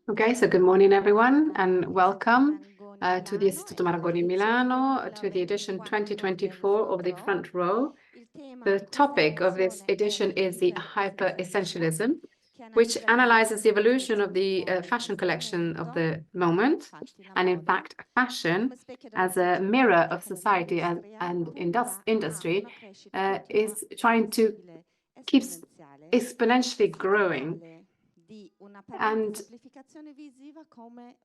Okay, so good morning, everyone, and welcome to the Istituto Marangoni Milano, to the edition 2024 of the Front Row. The topic of this edition is the hyper-essentialism, which analyzes the evolution of the fashion collection of the moment, and in fact, fashion as a mirror of society and industry is trying to keep exponentially growing and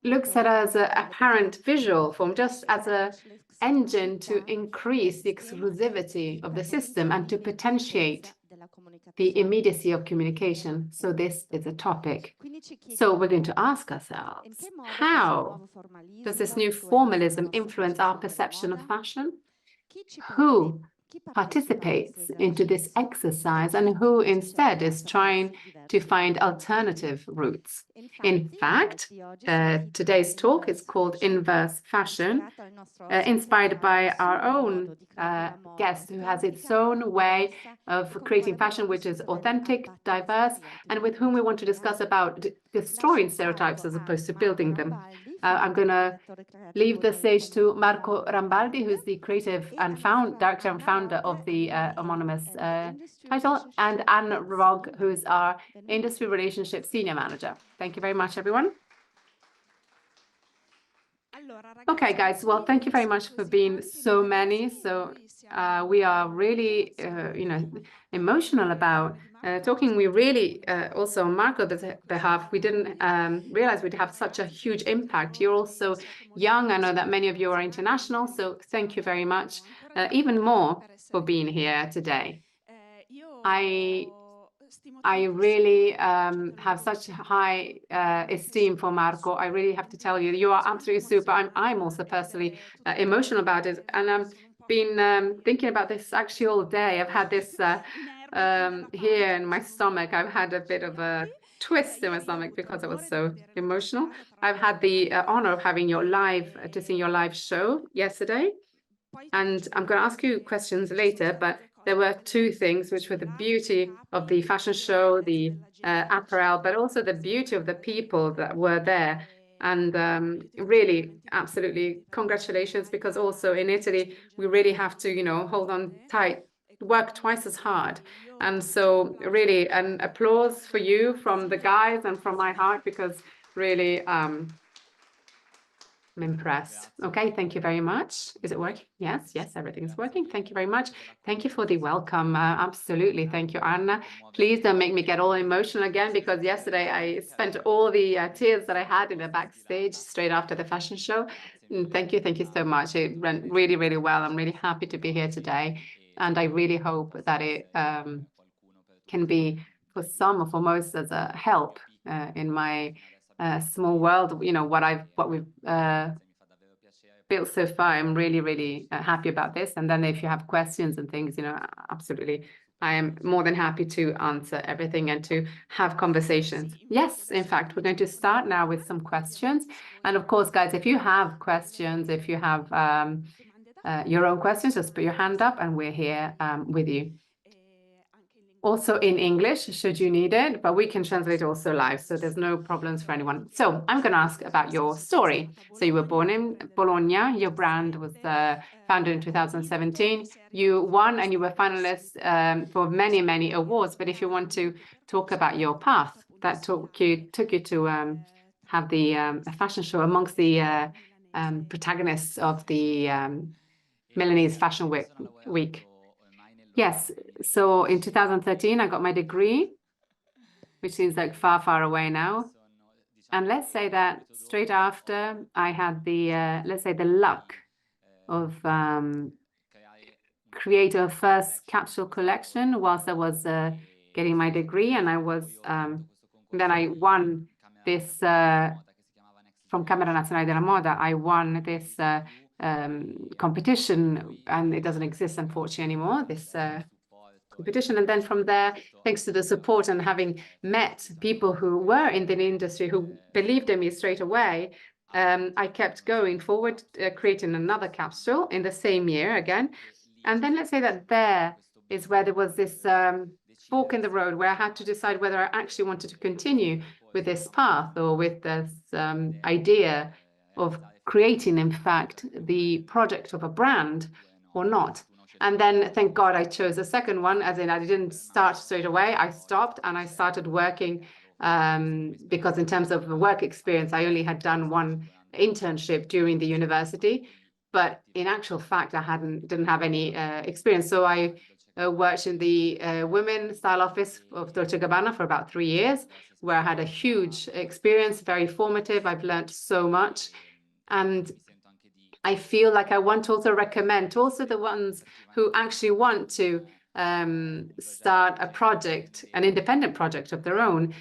looks at as an apparent visual form, just as an engine to increase the exclusivity of the system and to potentiate the immediacy of communication. So this is a topic. So we're going to ask ourselves, how does this new formalism influence our perception of fashion? Who participates into this exercise and who instead is trying to find alternative routes? In fact, today's talk is called Inverse Fashion, inspired by our own guest who has its own way of creating fashion, which is authentic, diverse, and with whom we want to discuss about destroying stereotypes as opposed to building them. I'm going to leave the stage to Marco Rambaldi, who's the creative and director and founder of the homonymous title, and Anne Rogg, who's our industry relationship senior manager. Thank you very much, everyone. Okay, guys, well, thank you very much for being so many. So we are really, emotional about talking. We really, also on Marco's behalf, we didn't realize we'd have such a huge impact. You're also young. I know that many of you are international, so thank you very much, even more for being here today. I really have such high esteem for Marco. I really have to tell you, you are absolutely super. I'm also personally emotional about it. And I've been thinking about this actually all day. I've had this here in my stomach. I've had a bit of a twist in my stomach because I was so emotional. I've had the honor of having to see your live show yesterday. And I'm going to ask you questions later, but there were two things, which were the beauty of the fashion show, the apparel, but also the beauty of the people that were there. And really, absolutely, congratulations, because also in Italy, we really have to, hold on tight, work twice as hard. And so really an applause for you from the guys and from my heart, because really, I'm impressed. Okay, thank you very much. Is it working? Yes, everything is working. Thank you very much. Thank you for the welcome. Absolutely. Thank you, Anna. Please don't make me get all emotional again, because yesterday I spent all the tears that I had in the backstage straight after the fashion show. And thank you so much. It went really, really well. I'm really happy to be here today. And I really hope that it can be for some or for most as a help in my small world, what we've built so far. I'm really, really happy about this. And then if you have questions and things, absolutely, I am more than happy to answer everything and to have conversations. Yes, in fact, we're going to start now with some questions. And of course, guys, if you have questions, if you have your own questions, just put your hand up and we're here with you. Also in English, should you need it, but we can translate also live, so there's no problems for anyone. So I'm going to ask about your story. So you were born in Bologna, your brand was founded in 2017. You won and you were finalist for many, many awards. But if you want to talk about your path, that took you to have the fashion show amongst the protagonists of the Milanese Fashion Week. Yes, so in 2013, I got my degree, which seems like far, far away now. And let's say that straight after, I had the, let's say, the luck of create a first capsule collection whilst I was getting my degree. And I was, then I won this, from Camera Nazionale della Moda, I won this competition, and it doesn't exist, unfortunately, anymore, this competition. And then from there, thanks to the support and having met people who were in the industry who believed in me straight away, I kept going forward, creating another capsule in the same year again. And then let's say that there is where there was this fork in the road where I had to decide whether I actually wanted to continue with this path or with this idea of creating, in fact, the project of a brand or not. And then, thank God, I chose the second one, as in I didn't start straight away. I stopped and I started working because in terms of the work experience, I only had done one internship during the university. But in actual fact, I didn't have any experience. So I worked in the women's style office of Dolce & Gabbana for about 3 years, where I had a huge experience, very formative. I've learned so much. And I feel like I want to also recommend to also the ones who actually want to start a project, an independent project of their own,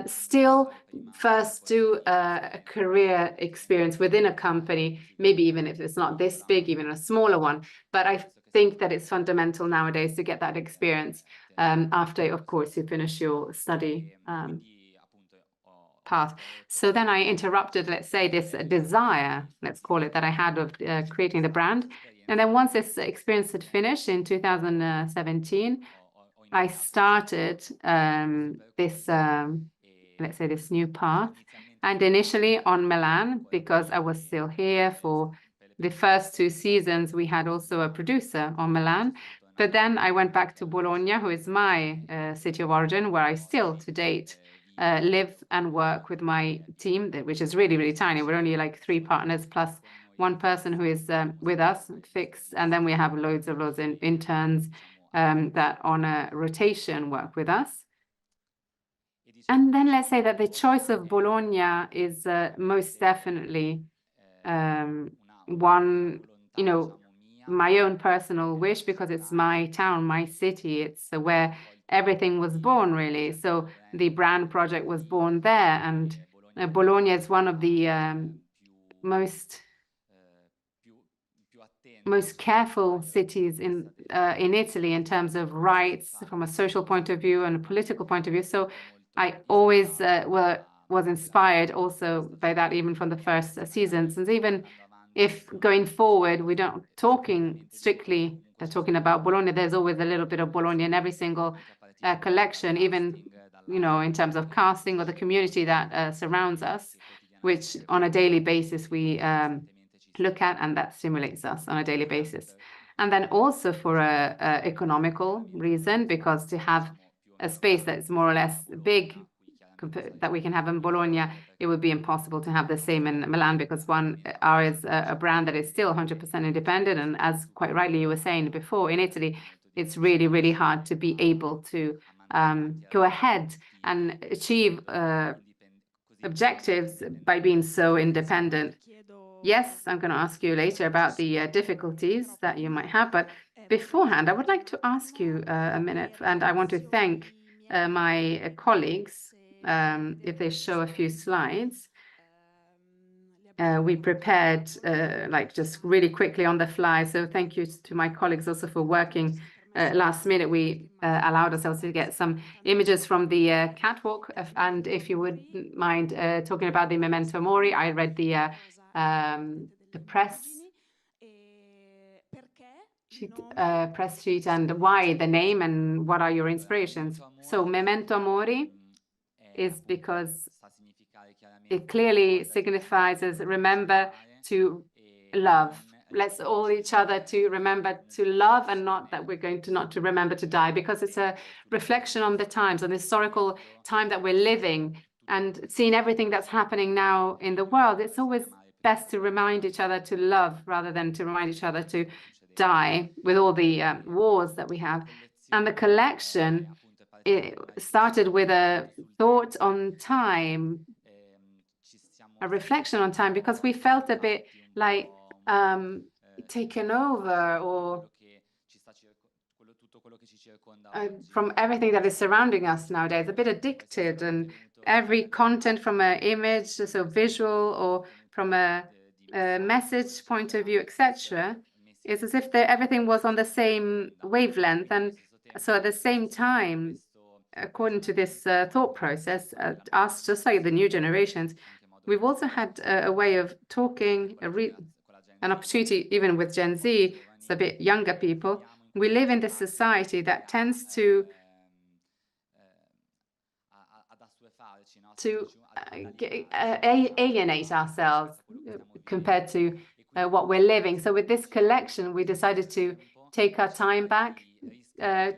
still first do a career experience within a company, maybe even if it's not this big, even a smaller one. But I think that it's fundamental nowadays to get that experience after, of course, you finish your study path. So then I interrupted, let's say, this desire, let's call it, that I had of creating the brand. And then once this experience had finished in 2017, I started this, let's say, this new path. And initially on Milan, because I was still here for the first 2 seasons, we had also a producer on Milan. But then I went back to Bologna, who is my city of origin, where I still, to date, live and work with my team, which is really, really tiny. We're only like 3 partners plus 1 person who is with us, fixed. And then we have loads of interns that on a rotation work with us. And then let's say that the choice of Bologna is most definitely one, my own personal wish, because it's my town, my city. It's where everything was born, really. So the brand project was born there. And Bologna is one of the most careful cities in Italy in terms of rights from a social point of view and a political point of view. So I always was inspired also by that, even from the first seasons. And even if going forward, we don't talking about Bologna, there's always a little bit of Bologna in every single collection, even, in terms of casting or the community that surrounds us, which on a daily basis we look at, and that stimulates us on a daily basis. And then also for a economical reason, because to have a space that's more or less big that we can have in Bologna, it would be impossible to have the same in Milan, because ours is a brand that is still 100% independent. And as quite rightly you were saying before, in Italy, it's really, really hard to be able to go ahead and achieve objectives by being so independent. Yes, I'm going to ask you later about the difficulties that you might have, but beforehand, I would like to ask you a minute, and I want to thank my colleagues. If they show a few slides, we prepared like just really quickly on the fly. So thank you to my colleagues also for working last minute. We allowed ourselves to get some images from the catwalk. And if you wouldn't mind talking about the Memento Mori, I read the press sheet and why the name and what are your inspirations. So Memento Mori is because it clearly signifies as remember to love. Let's all each other to remember to love, and not that we're going to not to remember to die, because it's a reflection on the times, on the historical time that we're living, and seeing everything that's happening now in the world. It's always best to remind each other to love rather than to remind each other to die, with all the wars that we have. And the collection, it started with a thought on time, a reflection on time, because we felt a bit like taken over or from everything that is surrounding us nowadays, a bit addicted, and every content from an image, so visual or from a message point of view, etc., is as if everything was on the same wavelength. And so at the same time, according to this thought process, us, just like the new generations, we've also had a way of talking, an opportunity, even with Gen Z, it's a bit younger people. We live in this society that tends to to alienate ourselves compared to what we're living. So with this collection, we decided to take our time back,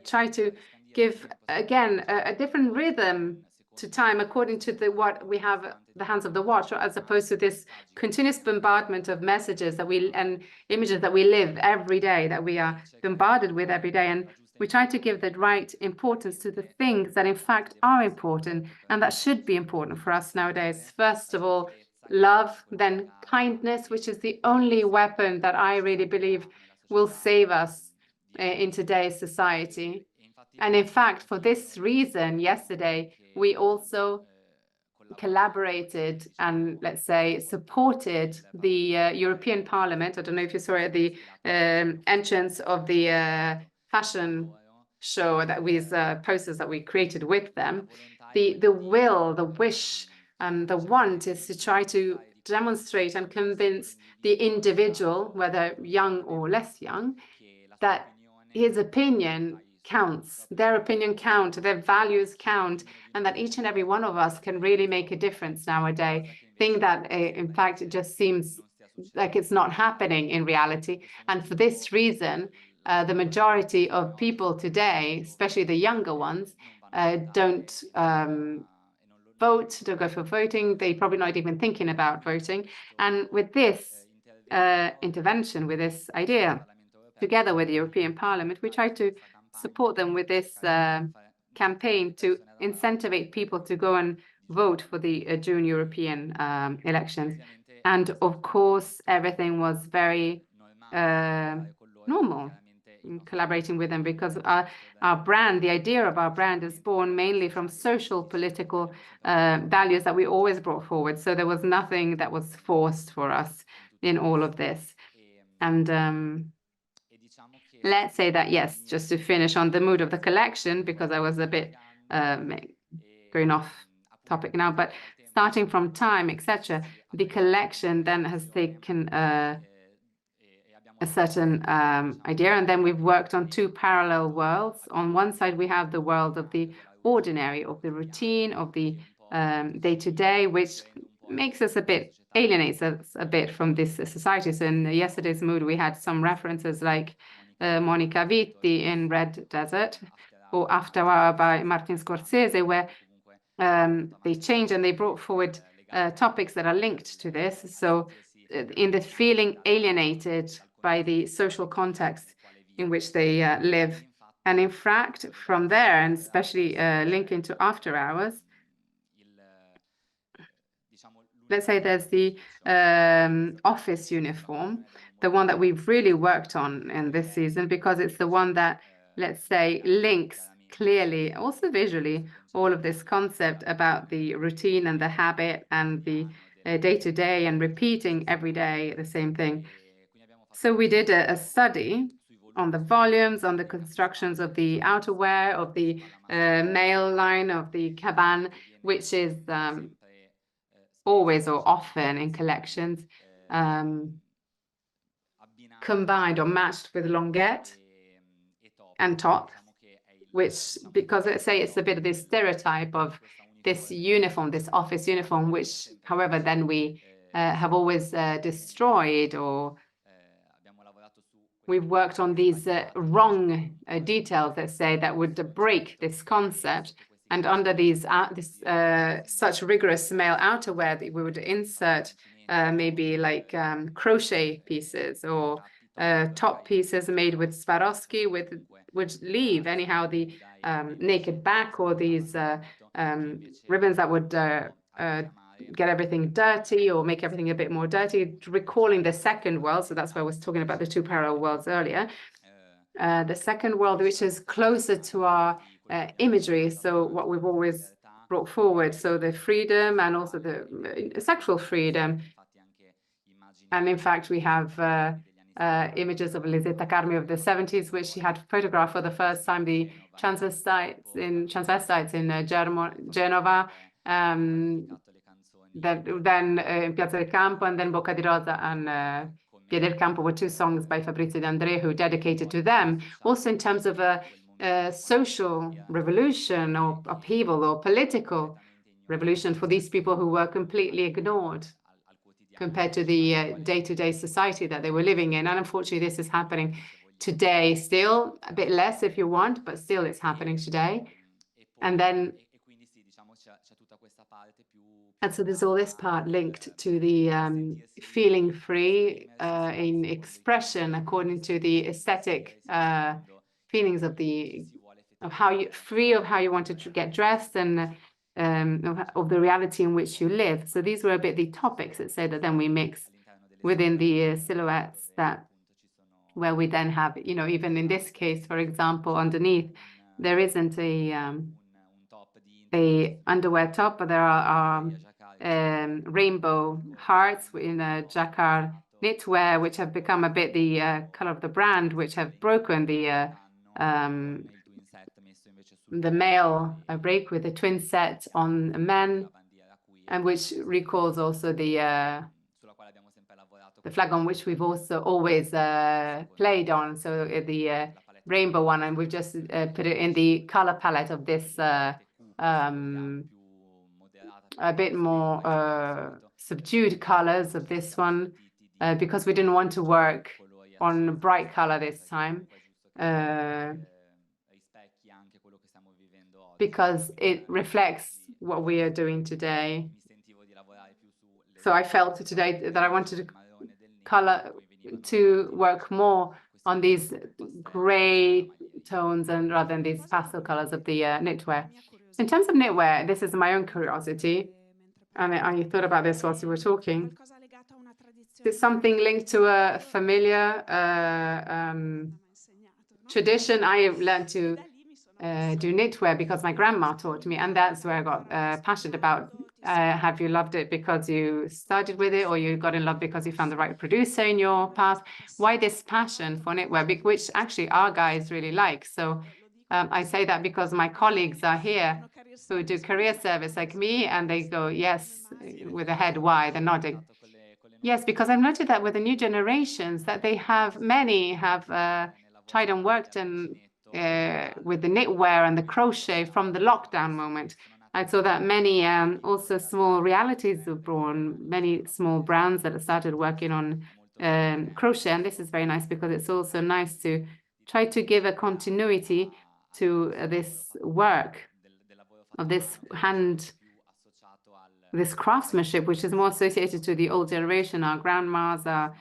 try to give, again, a different rhythm to time according to what we have the hands of the watch, as opposed to this continuous bombardment of messages and images that we live every day, that we are bombarded with every day. And we try to give the right importance to the things that in fact are important and that should be important for us nowadays. First of all, love, then kindness, which is the only weapon that I really believe will save us in today's society. And in fact, for this reason, yesterday, we also collaborated and, let's say, supported the European Parliament. I don't know if you saw it at the entrance of the fashion show, that with posters that we created with them. The will, the wish, and the want is to try to demonstrate and convince the individual, whether young or less young, that his opinion counts, their opinion counts, their values count, and that each and every one of us can really make a difference nowadays. Thing that, in fact, it just seems like it's not happening in reality. And for this reason, the majority of people today, especially the younger ones, don't vote, don't go for voting. They're probably not even thinking about voting. And with this intervention, with this idea, together with the European Parliament, we try to support them with this campaign to incentivize people to go and vote for the June European elections. And of course, everything was very normal in collaborating with them, because our brand, the idea of our brand, is born mainly from social, political values that we always brought forward. So there was nothing that was forced for us in all of this. And let's say that, yes, just to finish on the mood of the collection, because I was a bit going off topic now, but starting from time, etc., the collection then has taken a certain idea, and then we've worked on two parallel worlds. On one side, we have the world of the ordinary, of the routine, of the day-to-day, which makes us a bit, alienates us a bit from this society. So in yesterday's mood, we had some references like Monica Vitti in Red Desert, or After Hour by Martin Scorsese, where they changed and they brought forward topics that are linked to this. So in the feeling alienated by the social context in which they live. And in fact, from there, and especially linking to After Hours, let's say there's the office uniform, the one that we've really worked on in this season, because it's the one that, let's say, links clearly, also visually, all of this concept about the routine and the habit and the day-to-day and repeating every day the same thing. So we did a study on the volumes, on the constructions of the outerwear, of the male line, of the caban, which is always or often in collections combined or matched with longuette and top, which, because let's say it's a bit of this stereotype of this uniform, this office uniform, which, however, then we have always destroyed, or we've worked on these wrong details, let's say, that would break this concept. And under these such rigorous male outerwear, that we would insert maybe like crochet pieces or top pieces made with Swarovski, which leave anyhow the naked back, or these ribbons that would get everything dirty or make everything a bit more dirty, recalling the second world. So that's why I was talking about the two parallel worlds earlier. The second world, which is closer to our imagery, so what we've always brought forward, so the freedom and also the sexual freedom. And in fact, we have images of Elisetta Carmi of the 70s, which she had photographed for the first time, the transvestites in Genova, then in Piazza del Campo, and then Bocca di Rosa and Via del Campo were two songs by Fabrizio De André, who dedicated to them. Also in terms of a social revolution or upheaval or political revolution for these people who were completely ignored compared to the day-to-day society that they were living in. And unfortunately, this is happening today still, a bit less if you want, but still it's happening today. And so there's all this part linked to the feeling free in expression according to the aesthetic feelings of how you want to get dressed and of the reality in which you live. So these were a bit the topics that say that then we mix within the silhouettes where we then have, even in this case, for example, underneath, there isn't a underwear top, but there are rainbow hearts in a jacquard knitwear, which have become a bit the color of the brand, which have broken the male break with a twin set on men, and which recalls also the flag on which we've also always played on. So the rainbow one, and we've just put it in the color palette of this a bit more subdued colors of this one, because we didn't want to work on bright color this time, because it reflects what we are doing today. So I felt today that I wanted to work more on these gray tones and rather than these pastel colors of the knitwear. In terms of knitwear, this is my own curiosity, and I thought about this whilst we were talking. It's something linked to a familiar tradition. I learned to do knitwear because my grandma taught me, and that's where I got passionate about. Have you loved it because you started with it, or you got in love because you found the right producer in your path? Why this passion for knitwear, which actually our guys really like? So I say that because my colleagues are here who do career service like me, and they go, yes, with a head why, they're nodding. Yes, because I've noted that with the new generations that many have tried and worked and with the knitwear and the crochet from the lockdown moment. I saw that many also small realities were born, many small brands that have started working on crochet. And this is very nice because it's also nice to try to give a continuity to this work of this this craftsmanship, which is more associated to the old generation, our grandmas, our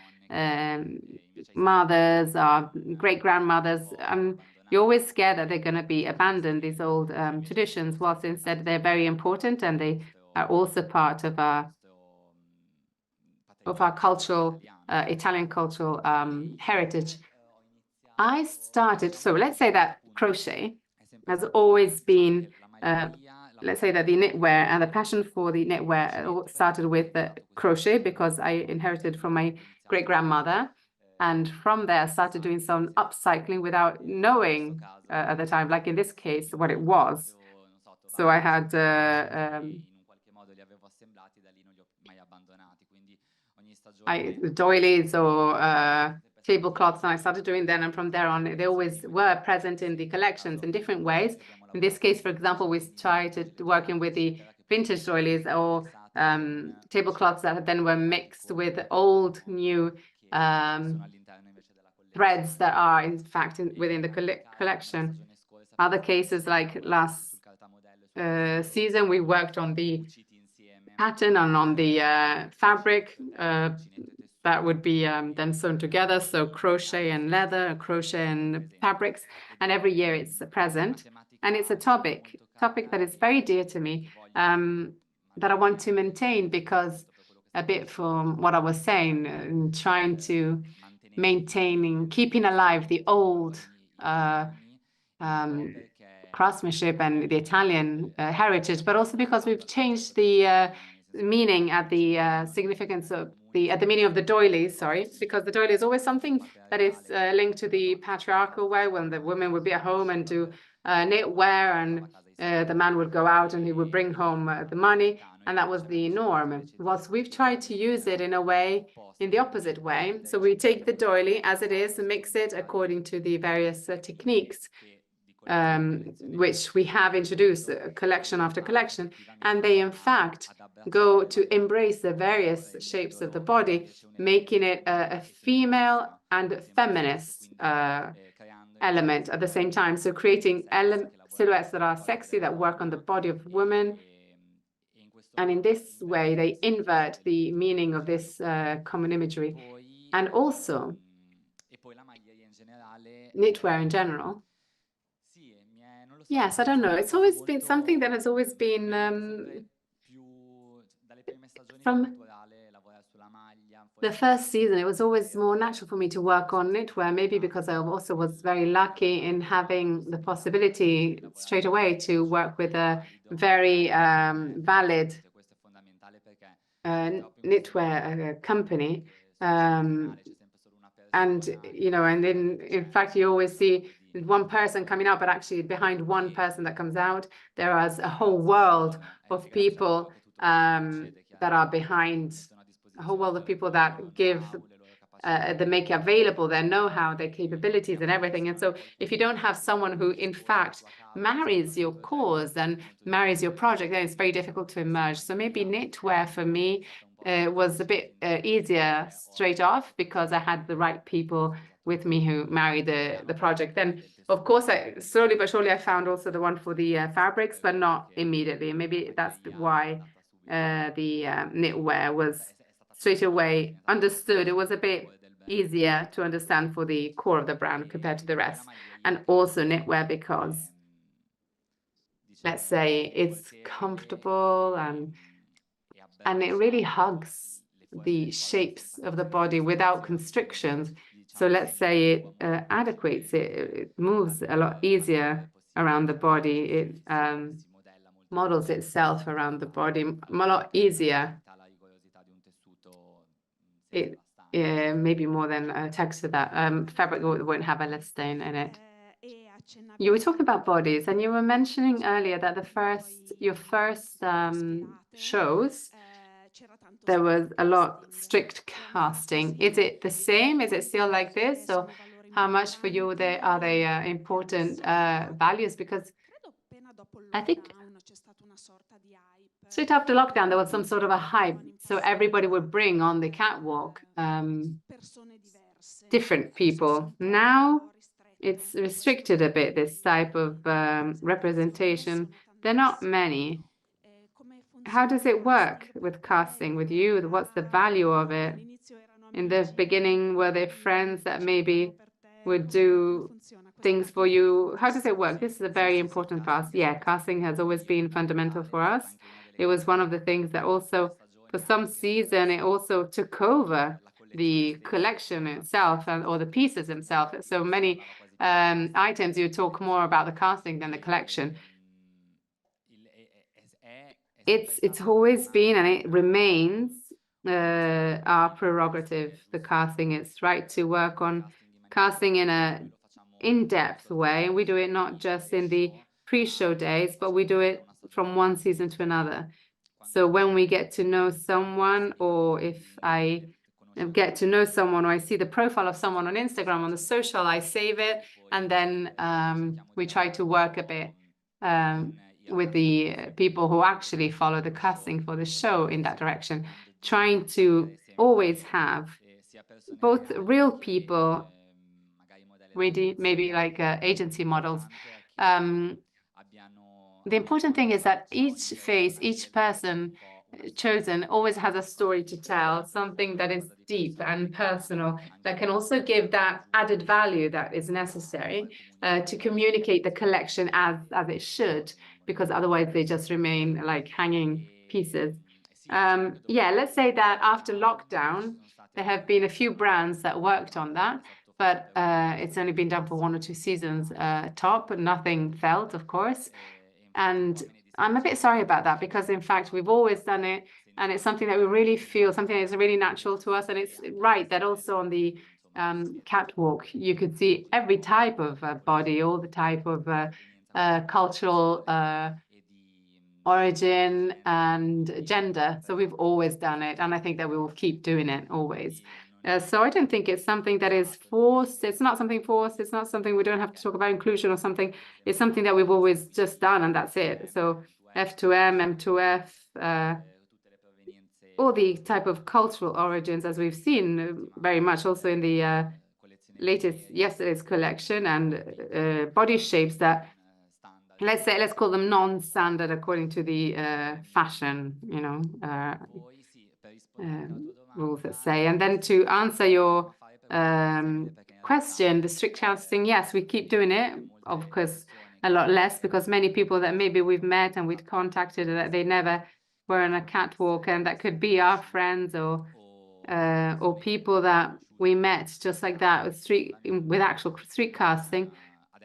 mothers, our great-grandmothers. You're always scared that they're going to be abandoned, these old traditions, whilst instead they're very important and they are also part of our cultural, Italian cultural heritage. I started, so let's say that crochet has always been, let's say that the knitwear and the passion for the knitwear started with the crochet because I inherited from my great-grandmother. And from there, I started doing some upcycling without knowing at the time, like in this case, what it was. So I had doilies or tablecloths, and I started doing them. And from there on, they always were present in the collections in different ways. In this case, for example, we started working with the vintage doilies or tablecloths that then were mixed with old, new threads that are in fact within the collection. Other cases, like last season, we worked on the pattern and on the fabric that would be then sewn together. So crochet and leather, crochet and fabrics, and every year it's present. And it's a topic that is very dear to me, that I want to maintain, because a bit from what I was saying, trying to maintaining, keeping alive the old craftsmanship and the Italian heritage, but also because we've changed the meaning at the significance of at the meaning of the doily, because the doily is always something that is linked to the patriarchal way, when the women would be at home and do knitwear, and the man would go out and he would bring home the money. And that was the norm. Whilst we've tried to use it in a way, in the opposite way. So we take the doily as it is and mix it according to the various techniques which we have introduced collection after collection, and they in fact go to embrace the various shapes of the body, making it a female and feminist element at the same time. So creating silhouettes that are sexy, that work on the body of women. And in this way, they invert the meaning of this common imagery. And also, knitwear in general. Yes, I don't know. It's always been something that has always been from the first season. It was always more natural for me to work on knitwear, maybe because I also was very lucky in having the possibility straight away to work with a very valid knitwear company. And, you know, and in fact, you always see one person coming out, but actually behind one person that comes out, there is a whole world of people that are behind, a whole world of people that give, that make available their know-how, their capabilities and everything. And so if you don't have someone who, in fact, marries your cause and marries your project, then it's very difficult to emerge. So maybe knitwear for me was a bit easier straight off because I had the right people with me who married the project. Then, of course, slowly but surely I found also the one for the fabrics, but not immediately. And maybe that's why the knitwear was straight away understood. It was a bit easier to understand for the core of the brand compared to the rest. And also knitwear because, let's say, it's comfortable and it really hugs the shapes of the body without constrictions. So let's say it adequates, it moves a lot easier around the body. It models itself around the body a lot easier. It maybe more than texture that fabric won't have a stain in it. You were talking about bodies, and you were mentioning earlier that your first shows, there was a lot strict casting. Is it the same? Is it still like this? So how much for you are they important values? Because I think straight after lockdown, there was some sort of a hype. So everybody would bring on the catwalk different people. Now it's restricted a bit, this type of representation. There are not many. How does it work with casting with you? What's the value of it? In the beginning, were they friends that maybe would do things for you? How does it work? This is a very important part. Yeah, casting has always been fundamental for us. It was one of the things that also, for some season, it also took over the collection itself or the pieces themselves. So many items, you talk more about the casting than the collection. It's always been, and it remains our prerogative, the casting. It's right to work on casting in a in-depth way. And we do it not just in the pre-show days, but we do it from one season to another. So when we get to know someone, or if I get to know someone, or I see the profile of someone on Instagram, on the social, I save it. And then we try to work a bit with the people who actually follow the casting for the show in that direction, trying to always have both real people, really, maybe like agency models. The important thing is that each face, each person chosen always has a story to tell, something that is deep and personal, that can also give that added value that is necessary to communicate the collection as it should, because otherwise they just remain like hanging pieces. Yeah, let's say that after lockdown, there have been a few brands that worked on that, but it's only been done for 1 or 2 seasons top, nothing felt, of course. And I'm a bit sorry about that, because in fact, we've always done it, and it's something that we really feel, something that is really natural to us. And it's right that also on the catwalk, you could see every type of body, all the type of cultural origin and gender. So we've always done it, and I think that we will keep doing it always. So I don't think it's something that is forced. It's not something forced. It's not something we don't have to talk about inclusion or something. It's something that we've always just done, and that's it. So F2M, M2F, all the type of cultural origins, as we've seen very much also in the yesterday's collection, and body shapes that, let's call them non-standard according to the fashion, rules that say. And then to answer your question, the strict casting, yes, we keep doing it, of course, a lot less, because many people that maybe we've met and we'd contacted that they never were on a catwalk, and that could be our friends or people that we met just like that with actual street casting.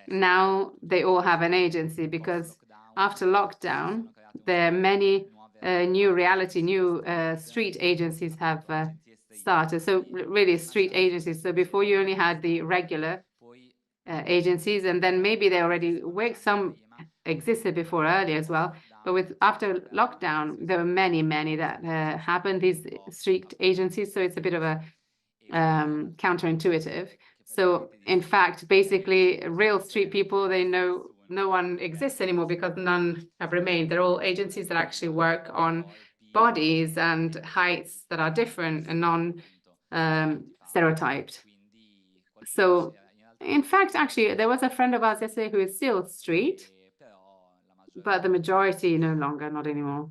Now they all have an agency, because after lockdown, there are many new street agencies have started. So really street agencies. So before you only had the regular agencies, and then maybe they already some existed before earlier as well. But after lockdown, there were many that happened, these street agencies. So it's a bit of a counterintuitive. So in fact, basically, real street people, they know no one exists anymore because none have remained. They're all agencies that actually work on bodies and heights that are different and non-stereotyped. So in fact, actually, there was a friend of ours yesterday who is still street, but the majority no longer, not anymore.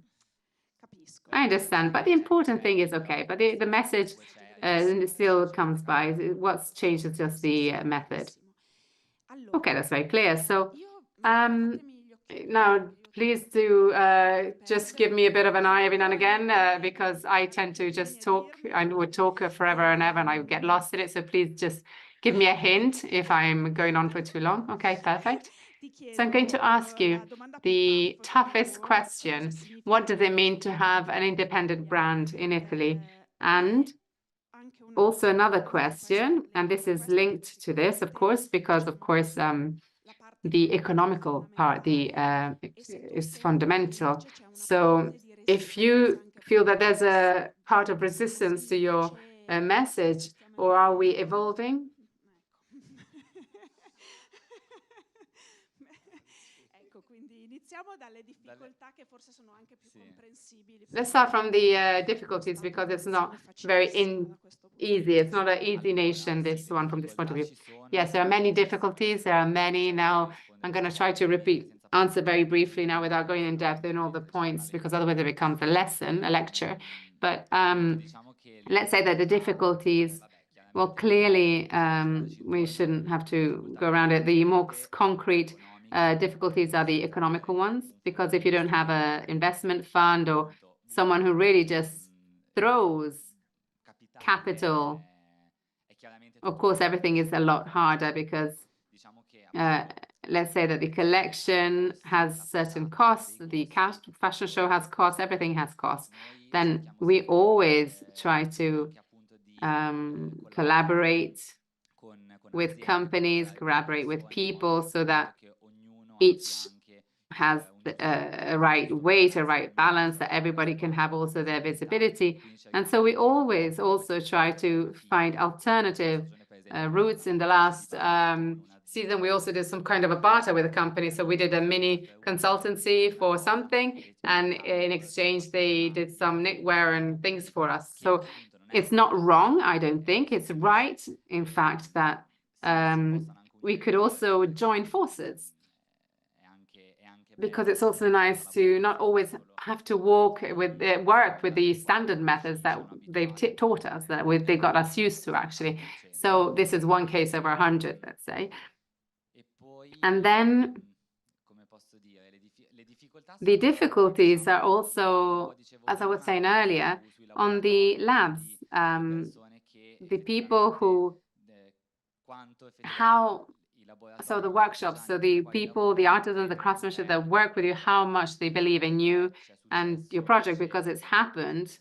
I understand, but the important thing is okay, but the message still comes by. What's changed is just the method. Okay, that's very clear. So now please do just give me a bit of an eye every now and again, because I tend to just talk. I would talk forever and ever, and I would get lost in it. So please just give me a hint if I'm going on for too long. Okay, perfect. So I'm going to ask you the toughest question. What does it mean to have an independent brand in Italy? And also another question, and this is linked to this, of course, because of course the economical part is fundamental. So if you feel that there's a part of resistance to your message, or are we evolving? Let's start from the difficulties, because it's not very easy. It's not an easy nation, this one, from this point of view. Yes, there are many difficulties. There are many. Now, I'm going to try to answer very briefly now without going in depth in all the points, because otherwise it becomes a lesson, a lecture. But let's say that the difficulties, well, clearly, we shouldn't have to go around it. The more concrete difficulties are the economical ones, because if you don't have an investment fund or someone who really just throws capital, of course, everything is a lot harder, because let's say that the collection has certain costs, the fashion show has costs, everything has costs. Then we always try to collaborate with companies, collaborate with people, so that each has a right weight, a right balance, that everybody can have also their visibility. And so we always also try to find alternative routes. In the last season, we also did some kind of a barter with a company. So we did a mini consultancy for something, and in exchange, they did some knitwear and things for us. So it's not wrong, I don't think. It's right, in fact, that we could also join forces, because it's also nice to not always have to work with the standard methods that they've taught us, that they got us used to, actually. So this is one case over 100, let's say. And then the difficulties are also, as I was saying earlier, on the labs, the people who, so the workshops, so the people, the artisans, the craftsmanship that work with you, how much they believe in you and your project, because it's happened.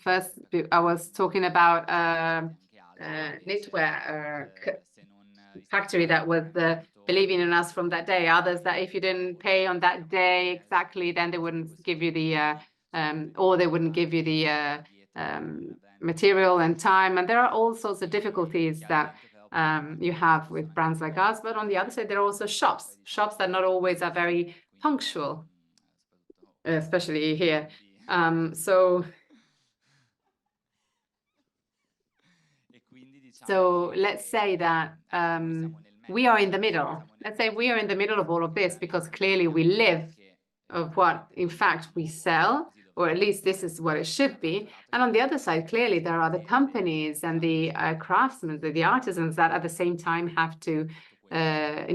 First, I was talking about knitwear factory that was believing in us from that day. Others that if you didn't pay on that day exactly, then they wouldn't give you the, or they wouldn't give you the material and time, and there are all sorts of difficulties that you have with brands like us. But on the other side, there are also shops that not always are very punctual, especially here. So let's say that we are in the middle. Let's say we are in the middle of all of this because clearly we live of what, in fact, we sell, or at least this is what it should be. And on the other side, clearly there are the companies and the craftsmen, the artisans that at the same time have to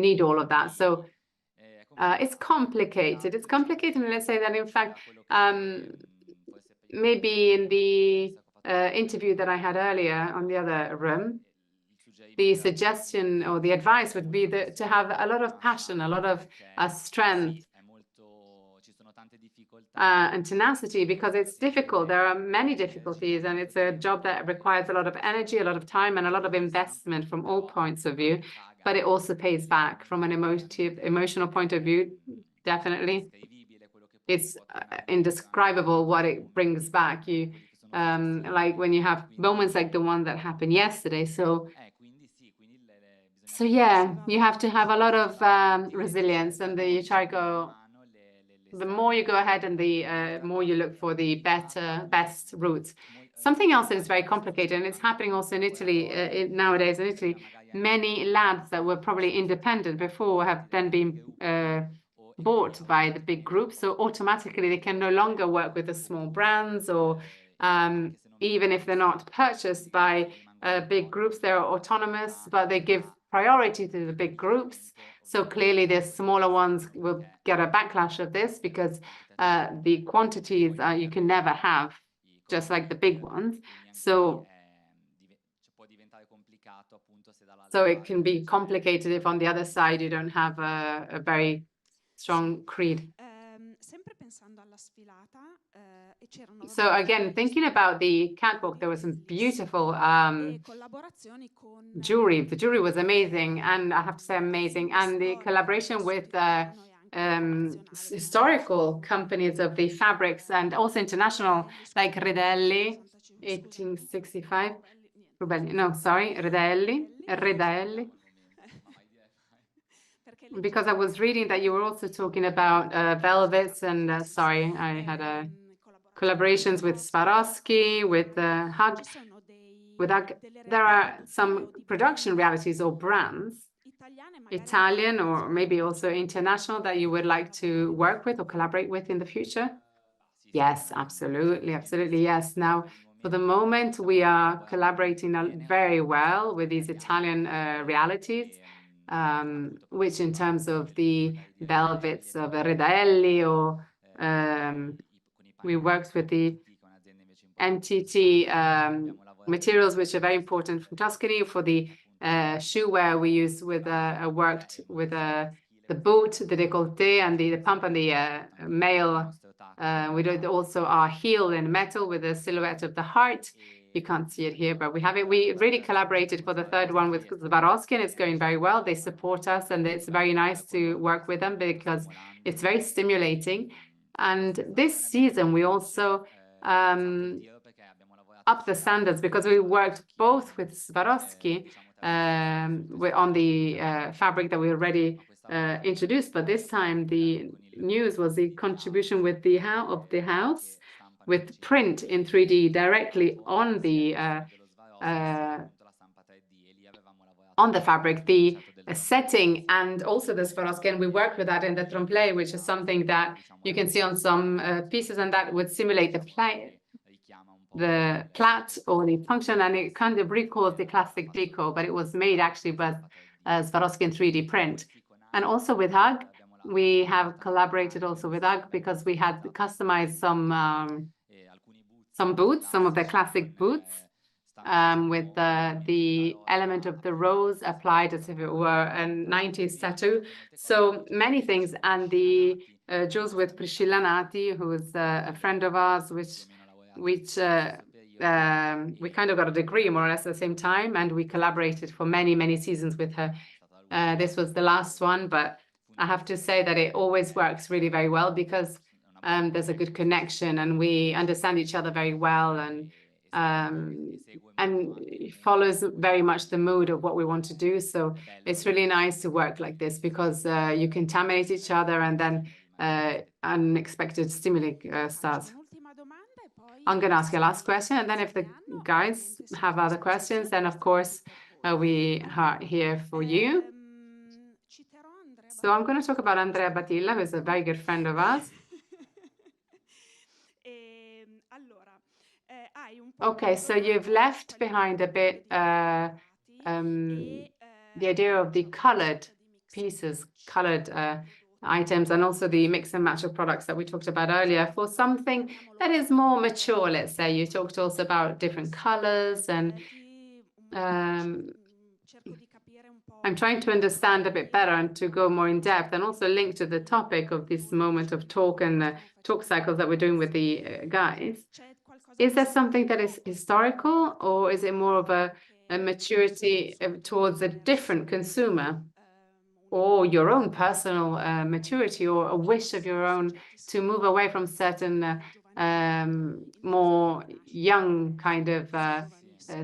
need all of that. So it's complicated. It's complicated. And let's say that, in fact, maybe in the interview that I had earlier on the other room, the suggestion or the advice would be to have a lot of passion, a lot of strength and tenacity, because it's difficult. There are many difficulties, and it's a job that requires a lot of energy, a lot of time, and a lot of investment from all points of view. But it also pays back from an emotional point of view, definitely. It's indescribable what it brings back. You like when you have moments like the one that happened yesterday. So yeah, you have to have a lot of resilience, and you try to go. The more you go ahead and the more you look for the best routes. Something else that is very complicated, and it's happening also in Italy nowadays in Italy, many labs that were probably independent before have then been bought by the big groups. So automatically they can no longer work with the small brands, or even if they're not purchased by big groups, they're autonomous, but they give priority to the big groups. So clearly the smaller ones will get a backlash of this because the quantities you can never have, just like the big ones. So it can be complicated if on the other side you don't have a very strong creed. So again, thinking about the catwalk, there was some beautiful jewelry. The jewelry was amazing, and I have to say amazing. And the collaboration with historical companies of the fabrics, and also international, like Redelli, 1865. No, sorry, Redelli. Because I was reading that you were also talking about velvets, and sorry, I had collaborations with Swarovski, with Hug. There are some production realities or brands, Italian or maybe also international, that you would like to work with or collaborate with in the future? Yes, absolutely, absolutely, yes. Now, for the moment, we are collaborating very well with these Italian realities, which in terms of the velvets of Redaelli, or we worked with the MTT materials, which are very important from Tuscany. For the shoe wear, we used worked with the boot, the décolleté, and the pump and the male. We did also our heel in metal with the silhouette of the heart. You can't see it here, but we have it. We really collaborated for the third one with Swarovski, and it's going very well. They support us, and it's very nice to work with them because it's very stimulating. And this season, we also up the standards, because we worked both with Swarovski on the fabric that we already introduced, but this time the news was the contribution with the house with print in 3D directly on the fabric, the setting, and also the Swarovski. And we worked with that in the trompe-l'œil, which is something that you can see on some pieces, and that would simulate the plait or the function, and it kind of recalls the classic deco, but it was made actually with Swarovski in 3D print. And also with Hug, we have collaborated also with Hug because we had customized some boots, some of their classic boots, with the element of the rose applied as if it were a 90s tattoo. So many things. And the jewels with Priscilla Nati, who is a friend of ours, which we kind of got a degree more or less at the same time, and we collaborated for many, many seasons with her. This was the last one, but I have to say that it always works really very well because there's a good connection and we understand each other very well, and and follows very much the mood of what we want to do. So it's really nice to work like this because you contaminate each other and then unexpected stimuli starts. I'm going to ask your last question, and then if the guys have other questions, then of course we are here for you. So I'm going to talk about Andrea Batilla, who's a very good friend of ours. Okay, so you've left behind a bit the idea of the colored pieces, colored items, and also the mix and match of products that we talked about earlier for something that is more mature, let's say. You talked also about different colors, and I'm trying to understand a bit better and to go more in depth and also link to the topic of this moment of talk and the talk cycles that we're doing with the guys. Is there something that is historical, or is it more of a maturity towards a different consumer, or your own personal maturity, or a wish of your own to move away from certain more young kind of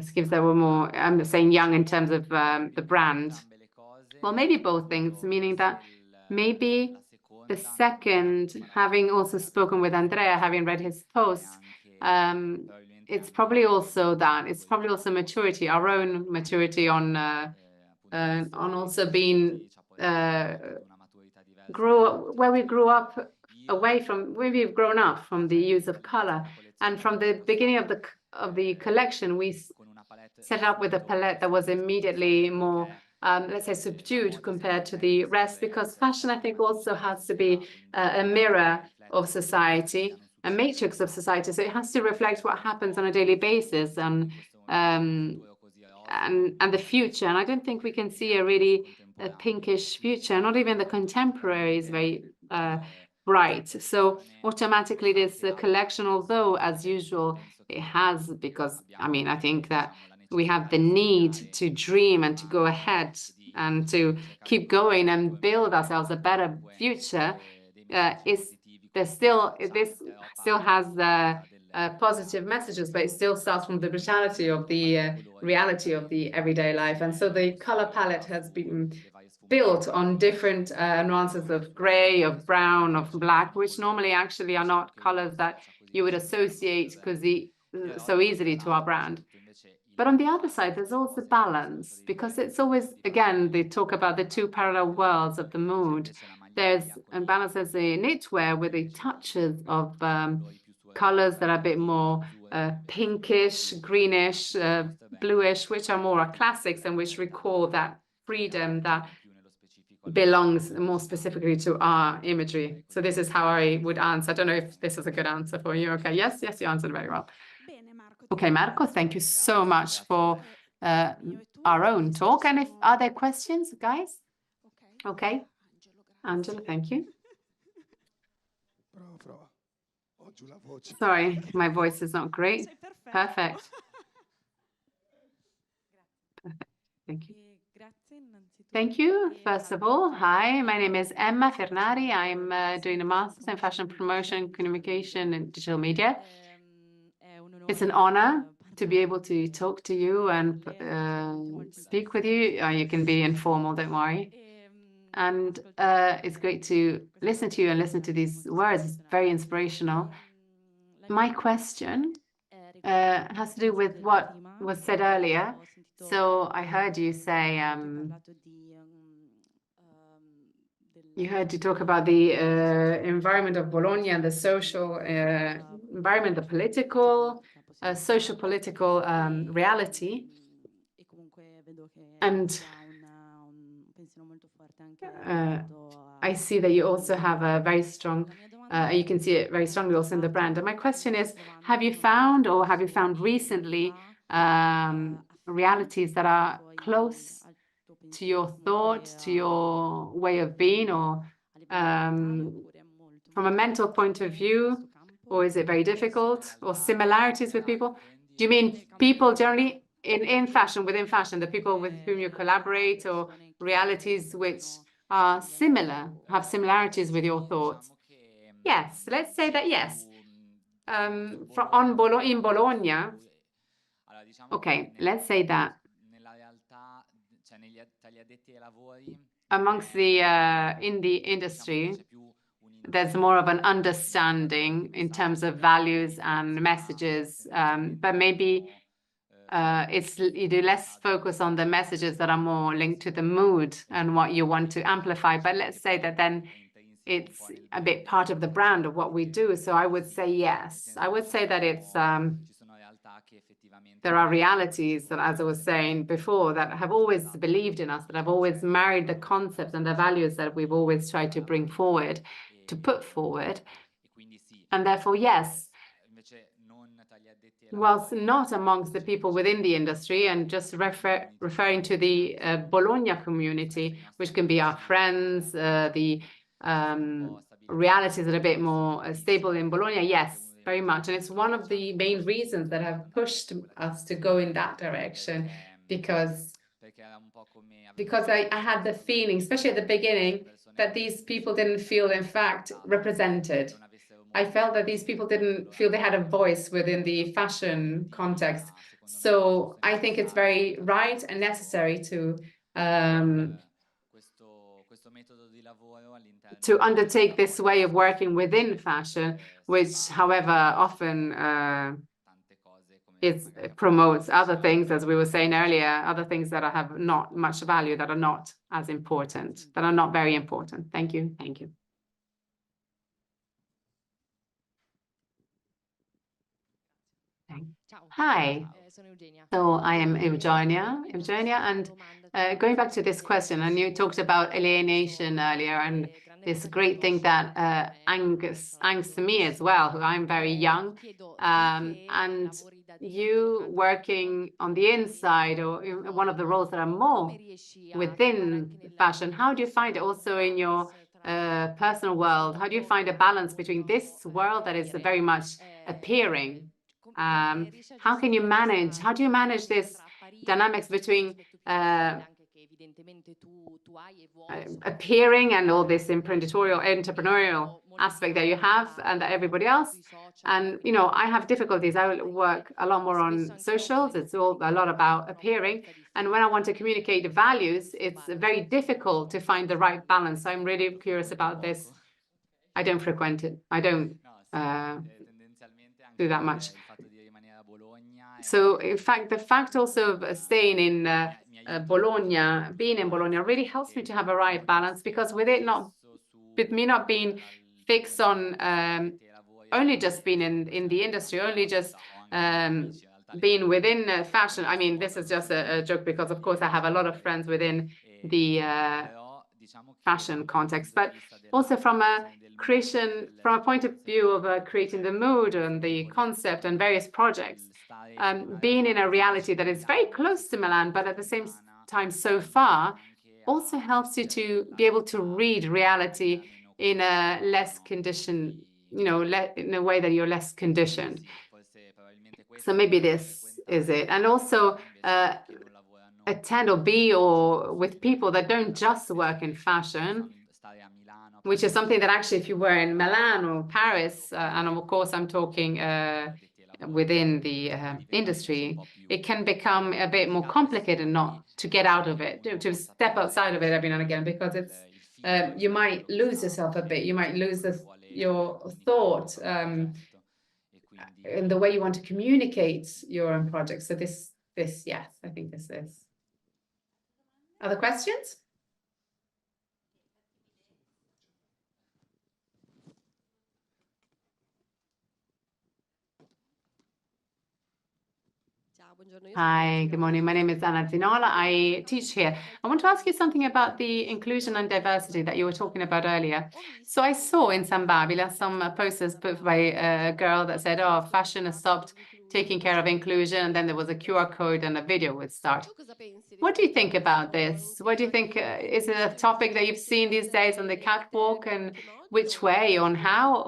schemes that were more, I'm saying young in terms of the brand? Well, maybe both things, meaning that maybe the second, having also spoken with Andrea, having read his posts, it's probably also that. It's probably also maturity, our own maturity on also being where we grew up away from, where we've grown up from the use of color. And from the beginning of the collection, we set up with a palette that was immediately more, let's say, subdued compared to the rest, because fashion, I think, also has to be a mirror of society, a matrix of society. So it has to reflect what happens on a daily basis and the future. And I don't think we can see a really pinkish future. Not even the contemporary is very bright. So automatically this collection, although as usual it has, because I mean, I think that we have the need to dream and to go ahead and to keep going and build ourselves a better future, this still has the positive messages, but it still starts from the brutality of the reality of the everyday life. And so the color palette has been built on different nuances of gray, of brown, of black, which normally actually are not colors that you would associate so easily to our brand. But on the other side, there's also balance, because it's always, again, they talk about the two parallel worlds of the mood. There's balance as a knitwear with the touches of colors that are a bit more pinkish, greenish, bluish, which are more our classics and which recall that freedom that belongs more specifically to our imagery. So this is how I would answer. I don't know if this is a good answer for you. Okay, yes, you answered very well. Okay, Marco, thank you so much for our own talk. And are there questions, guys? Okay. Angela, thank you. Sorry, my voice is not great. Perfect. Thank you. Thank you. First of all, hi, my name is Emma Fernari. I'm doing a master's in fashion promotion, communication, and digital media. It's an honor to be able to talk to you and speak with you. You can be informal, don't worry. And it's great to listen to you and listen to these words. It's very inspirational. My question has to do with what was said earlier. So I heard you say, you heard you talk about the environment of Bologna and the social environment, the political, social political reality. And I see that you also have a very strong, you can see it very strongly also in the brand. And my question is, have you found recently realities that are close to your thought, to your way of being, or from a mental point of view, or is it very difficult, or similarities with people? Do you mean people generally in fashion, within fashion, the people with whom you collaborate, or realities which are similar, have similarities with your thoughts? Yes, let's say that yes. In Bologna, Okay, let's say that amongst the in the industry, there's more of an understanding in terms of values and messages, but maybe you do less focus on the messages that are more linked to the mood and what you want to amplify. But let's say that then it's a bit part of the brand of what we do. So I would say yes. I would say that it's there are realities that, as I was saying before, that have always believed in us, that have always married the concepts and the values that we've always tried to bring forward, to put forward. And therefore, yes, whilst not amongst the people within the industry, and just referring to the Bologna community, which can be our friends, the realities that are a bit more stable in Bologna, yes, very much. And it's one of the main reasons that have pushed us to go in that direction, because I had the feeling, especially at the beginning, that these people didn't feel, in fact, represented. I felt that these people didn't feel they had a voice within the fashion context. So I think it's very right and necessary to undertake this way of working within fashion, which, however, often it promotes other things, as we were saying earlier, other things that have not much value, that are not as important, that are not very important. Thank you. Thank you. Hi, so I am Eugenia, and going back to this question, and you talked about alienation earlier, and this great thing that angst me as well, who I'm very young, and you working on the inside, or in one of the roles that are more within fashion, how do you find it also in your personal world? How do you find a balance between this world that is very much appearing? How do you manage this dynamics between appearing and all this entrepreneurial aspect that you have and that everybody else? And, you know, I have difficulties. I work a lot more on socials. It's all a lot about appearing. And when I want to communicate the values, it's very difficult to find the right balance. So I'm really curious about this. I don't frequent it. I don't do that much. So, in fact, the fact also of staying in Bologna, being in Bologna, really helps me to have a right balance, because with me not being fixed on only just being in the industry, only just being within fashion. I mean, this is just a joke, because of course I have a lot of friends within the fashion context, but also from a point of view of creating the mood and the concept and various projects, being in a reality that is very close to Milan, but at the same time so far, also helps you to be able to read reality in a less conditioned, you know, in a way that you're less conditioned. So maybe this is it. And also attend or be with people that don't just work in fashion, which is something that actually, if you were in Milan or Paris, and of course I'm talking within the industry, it can become a bit more complicated not to get out of it, to step outside of it every now and again, because it's you might lose yourself a bit. You might lose your thought in the way you want to communicate your own projects. So this, yes, I think this is. Other questions? Hi, good morning. My name is Anna Zinola. I teach here. I want to ask you something about the inclusion and diversity that you were talking about earlier. So I saw in San Babila some posters put by a girl that said, oh, fashion has stopped taking care of inclusion, and then there was a QR code and a video would start. What do you think about this? What do you think? Is it a topic that you've seen these days on the catwalk, and which way, on how?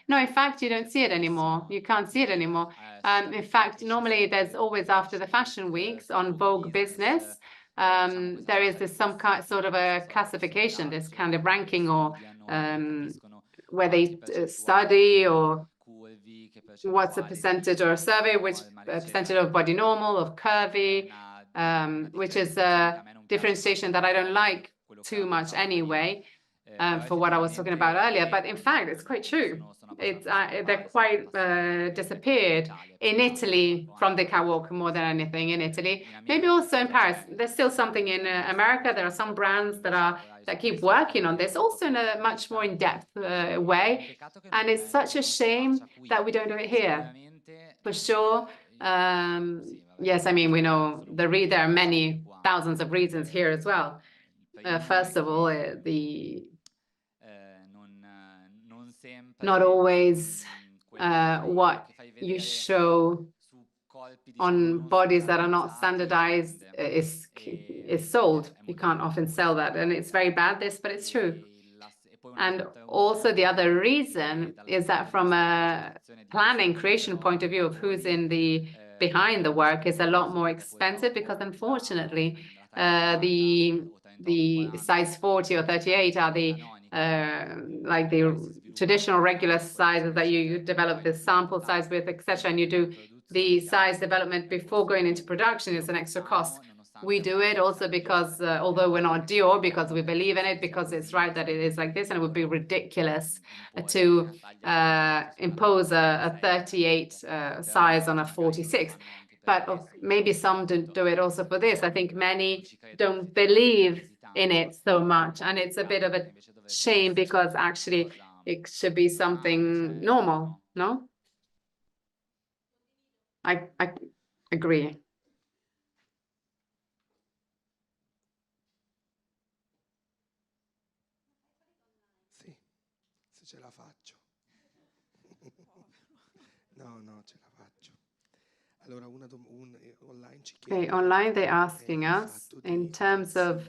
No, in fact, you don't see it anymore. You can't see it anymore. In fact, normally there's always after the fashion weeks on Vogue Business, there is some sort of a classification, this kind of ranking, or where they study or what's a percentage or a survey, which percentage of body normal, of curvy, which is a differentiation that I don't like too much anyway, for what I was talking about earlier. But in fact, it's quite true. They're quite disappeared in Italy from the catwalk more than anything in Italy. Maybe also in Paris. There's still something in America. There are some brands that keep working on this, also in a much more in-depth way. And it's such a shame that we don't do it here. For sure. Yes, I mean, we know there are many thousands of reasons here as well. First of all, not always what you show on bodies that are not standardized is sold. You can't often sell that, and it's very bad, but it's true. And also the other reason is that from a planning creation point of view of who's behind the work is a lot more expensive, because unfortunately the size 40 or 38 are like the traditional regular sizes that you develop the sample size with, etc. And you do the size development before going into production. Is an extra cost. We do it also because, although we're not Dior, because we believe in it, because it's right that it is like this, and it would be ridiculous to impose a 38 size on a 46. But maybe some do it also for this. I think many don't believe in it so much, and it's a bit of a shame, because actually it should be something normal, no? I agree. Ce la faccio. No, ce la faccio. Allora, online ci chiede. Okay, online they're asking us, in terms of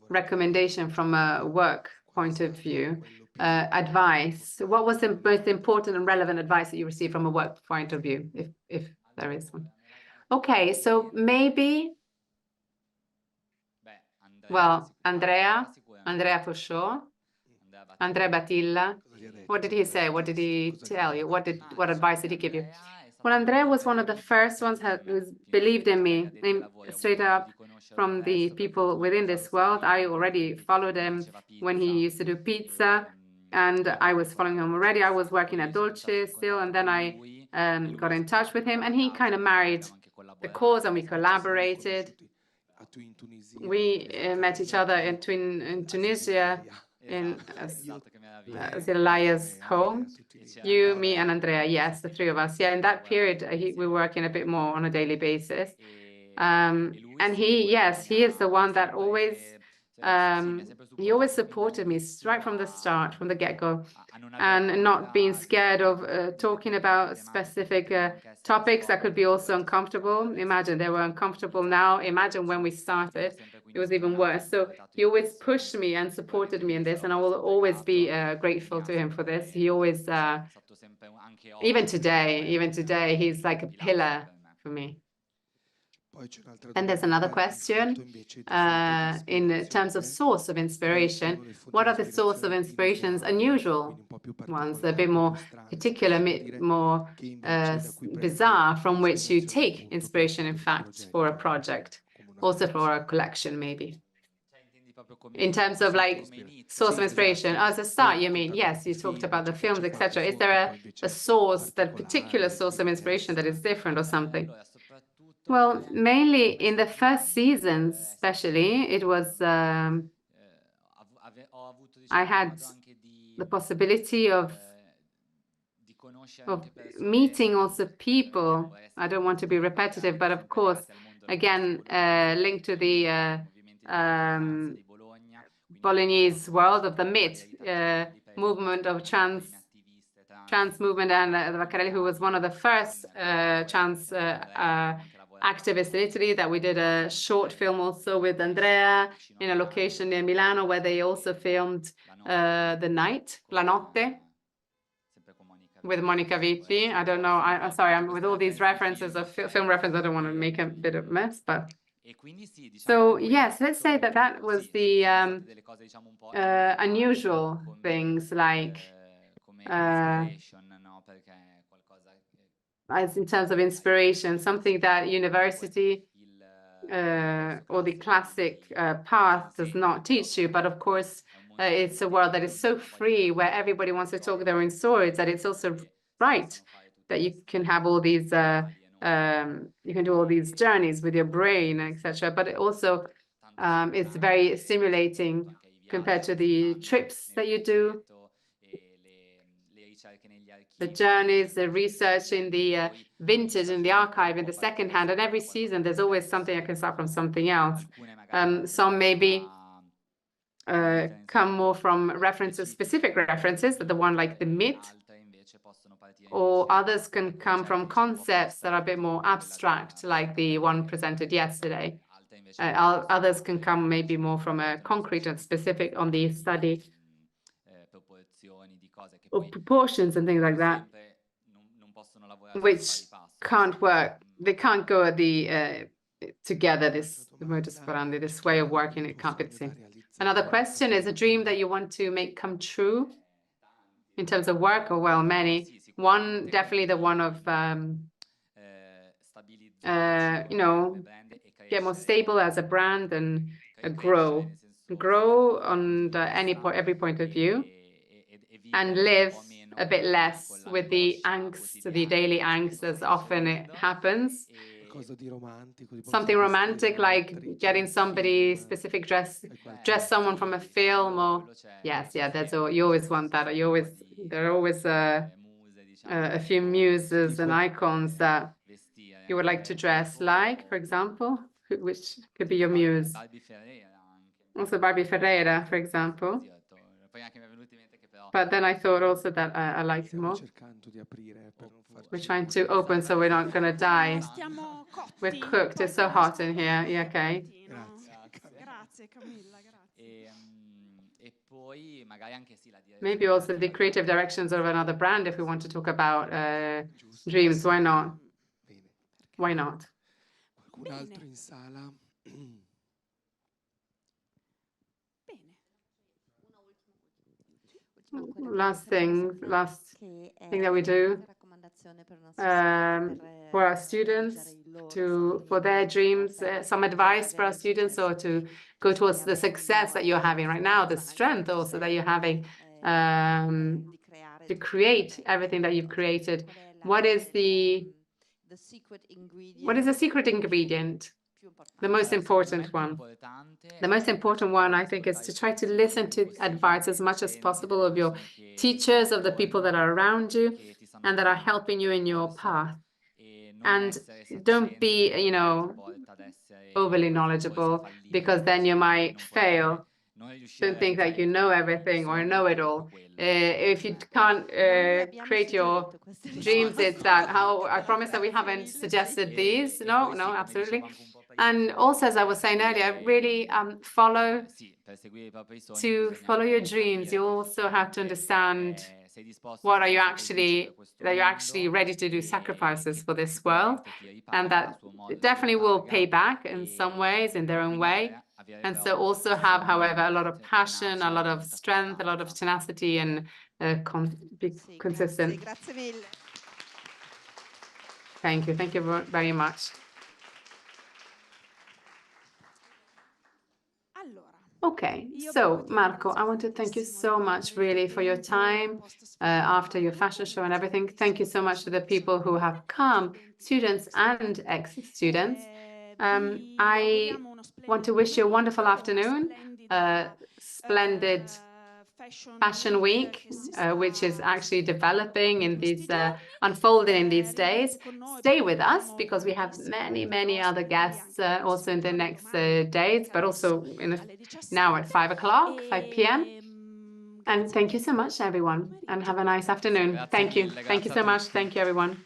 recommendation from a work point of view, advice. What was the most important and relevant advice that you received from a work point of view, if there is one? Okay, so maybe, well, Andrea for sure. Andrea Battilla. What did he say? What did he tell you? What advice did he give you? Well, Andrea was one of the first ones who believed in me, straight up from the people within this world. I already followed him when he used to do pizza, and I was following him already. I was working at Dolce still, and then I got in touch with him, and he kind of married the cause, and we collaborated. We met each other in Tunisia, in Zilaya's home. You, me, and Andrea. Yes, the three of us. Yeah, in that period, we were working a bit more on a daily basis. And he is the one that always, he always supported me right from the start, from the get-go, and not being scared of talking about specific topics that could be also uncomfortable. Imagine they were uncomfortable now. Imagine when we started, it was even worse. So he always pushed me and supported me in this, and I will always be grateful to him for this. He always, even today, he's like a pillar for me. And there's another question in terms of source of inspiration. What are the source of inspirations, unusual ones, a bit more particular, more bizarre, from which you take inspiration, in fact, for a project, also for a collection, maybe? In terms of like source of inspiration, as a start, you mean? Yes, you talked about the films, etc. Is there a source, that particular source of inspiration that is different or something? Well, mainly in the first seasons, especially, it was, I had the possibility of meeting also people. I don't want to be repetitive, but of course, again, linked to the Bolognese world of the MIT movement of trans movement, and Vaccarelli, who was one of the first trans activists in Italy, that we did a short film also with Andrea in a location near Milano, where they also filmed the night, La Notte, with Monica Vitti. I don't know, I'm sorry, I'm with all these references of film references, I don't want to make a bit of a mess, but so yes, let's say that was the unusual things, like as in terms of inspiration, something that university or the classic path does not teach you. But of course, it's a world that is so free, where everybody wants to talk their own stories, that it's also right that you can have all these, you can do all these journeys with your brain, etc. But it also, it's very stimulating compared to the trips that you do, the journeys, the research in the vintage, in the archive, in the secondhand, and every season there's always something I can start from something else. Some maybe come more from references, specific references, the one like the myth, or others can come from concepts that are a bit more abstract, like the one presented yesterday. Others can come maybe more from a concrete and specific on the study of proportions and things like that, which can't work. They can't go at the together, this modus operandi, this way of working, it can't be the same. Another question is a dream that you want to make come true in terms of work, or well, many. One, definitely the one of, you know, get more stable as a brand and grow on every point of view, and live a bit less with the angst, the daily angst, as often it happens. Something romantic, like getting somebody specific dress someone from a film, or yes, yeah, that's all. You always want that. There are always a few muses and icons that you would like to dress like, for example, which could be your muse. Also Barbie Ferreira, for example. But then I thought also that I like more. We're trying to open so we're not going to die. We're cooked. It's so hot in here. Yeah, okay. Maybe also the creative directions of another brand if we want to talk about dreams. Why not? Why not? Last thing that we do for our students, for their dreams, some advice for our students, or to go towards the success that you're having right now, the strength also that you're having to create everything that you've created. What is the secret ingredient? The most important one. The most important one, I think, is to try to listen to advice as much as possible of your teachers, of the people that are around you and that are helping you in your path. And don't be, you know, overly knowledgeable, because then you might fail. Don't think that you know everything or know it all. If you can't create your dreams, it's that I promise that we haven't suggested these. No, absolutely. And also, as I was saying earlier, really follow your dreams. You also have to understand what are you actually ready to do sacrifices for this world, and that it definitely will pay back in some ways, in their own way. And so also have, however, a lot of passion, a lot of strength, a lot of tenacity, and be consistent. Thank you. Thank you very much. Okay, so Marco, I want to thank you so much really for your time after your fashion show and everything. Thank you so much to the people who have come, students and ex-students. I want to wish you a wonderful afternoon, splendid Fashion Week, which is actually developing in these, unfolding in these days. Stay with us because we have many other guests also in the next days, but also now at 5 p.m. And thank you so much, everyone, and have a nice afternoon. Thank you. Thank you so much. Thank you, everyone.